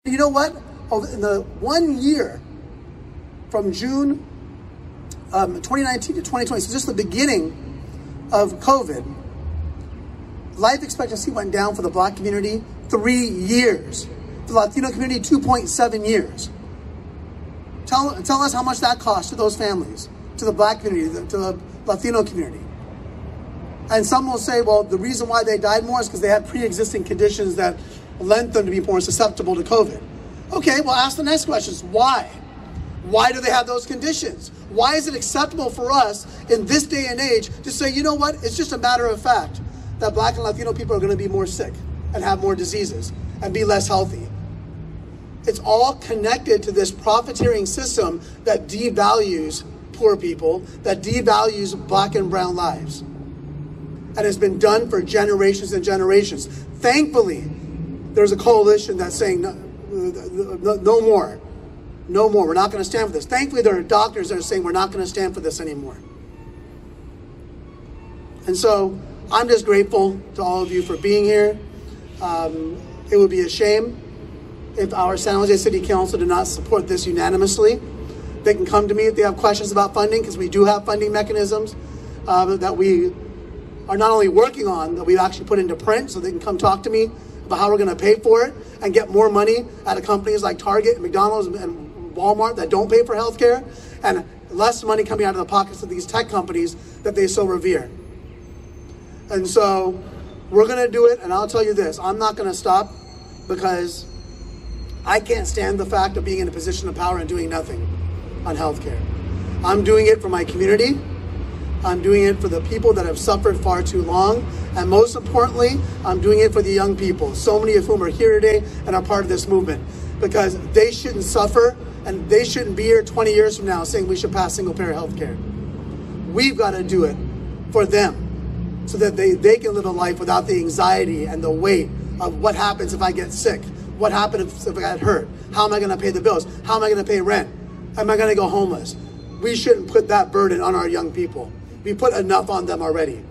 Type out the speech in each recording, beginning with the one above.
You know what? In the 1 year from June 2019 to 2020, so just the beginning of COVID, life expectancy went down for the Black community 3 years. The Latino community, 2.7 years. Tell us how much that cost to those families, to the Black community, to the Latino community. And some will say, well, the reason why they died more is because they had pre-existing conditions that lent them to be more susceptible to COVID. Okay, well, ask the next questions. Why? Why do they have those conditions? Why is it acceptable for us in this day and age to say, you know what, it's just a matter of fact that Black and Latino people are going to be more sick and have more diseases and be less healthy? It's all connected to this profiteering system that devalues poor people, that devalues Black and brown lives. And it's been done for generations and generations. Thankfully, there's a coalition that's saying no more. No more. We're not going to stand for this. Thankfully, there are doctors that are saying we're not going to stand for this anymore. And so I'm just grateful to all of you for being here. It would be a shame if our San Jose City Council did not support this unanimously. They can come to me if they have questions about funding, because we do have funding mechanisms that we are not only working on, that we've actually put into print, so they can come talk to me about how we're going to pay for it and get more money out of companies like Target, McDonald's, and Walmart that don't pay for healthcare, and less money coming out of the pockets of these tech companies that they so revere. And so we're going to do it, and I'll tell you this, I'm not going to stop, because I can't stand the fact of being in a position of power and doing nothing on healthcare. I'm doing it for my community. I'm doing it for the people that have suffered far too long. And most importantly, I'm doing it for the young people, so many of whom are here today and are part of this movement, because they shouldn't suffer and they shouldn't be here 20 years from now saying we should pass single-payer health care. We've got to do it for them so that they can live a life without the anxiety and the weight of what happens if I get sick, what happens if I get hurt, how am I going to pay the bills, how am I going to pay rent, am I going to go homeless? We shouldn't put that burden on our young people. We put enough on them already.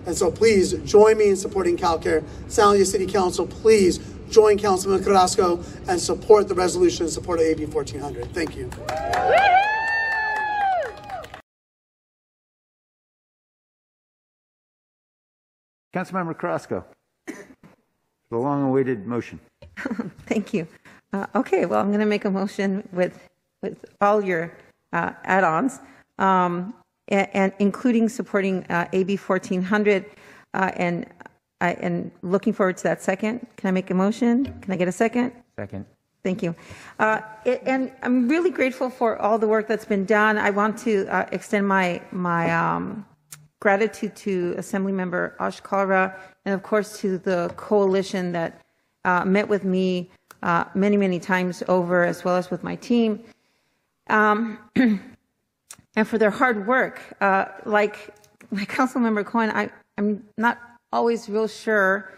And so please join me in supporting CalCare. San Jose City Council, please join Councilman Carrasco and support the resolution in support of AB 1400. Thank you. Councilmember Carrasco, the long-awaited motion. Thank you. Okay, well, I'm going to make a motion with all your add-ons. And including supporting AB 1400 and looking forward to that second. Can I make a motion? Can I get a second? Second. Thank you. And I'm really grateful for all the work that's been done. I want to extend my gratitude to Assemblymember Ash Kalra, and of course to the coalition that met with me many times over, as well as with my team. And for their hard work. Like Councilmember Cohen, I'm not always real sure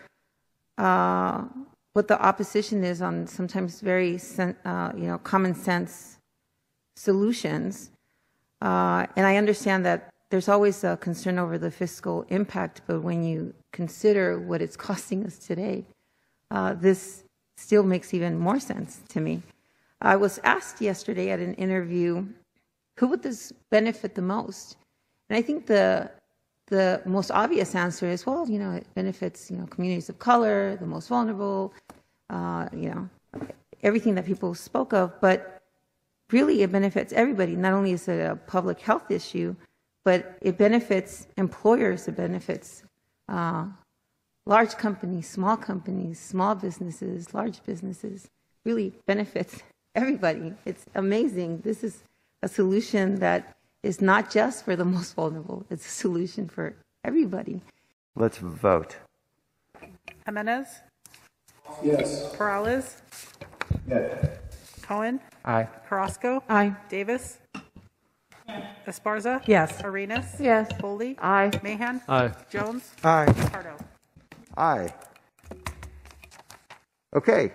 what the opposition is on sometimes very common sense solutions. And I understand that there's always a concern over the fiscal impact, but when you consider what it's costing us today, this still makes even more sense to me. I was asked yesterday at an interview, who would this benefit the most? And I think the most obvious answer is, well, it benefits, communities of color, the most vulnerable, everything that people spoke of. But really, it benefits everybody. Not only is it a public health issue, but it benefits employers. It benefits large companies, small businesses, large businesses. Really benefits everybody. It's amazing. This is a solution that is not just for the most vulnerable. It's a solution for everybody. Let's vote. Jimenez? Yes. Perales? Yes. Cohen? Aye. Carrasco? Aye. Davis? Esparza? Yes. Arenas? Yes. Foley? Aye. Mahan? Aye. Jones? Aye. Pardo? Aye. Okay.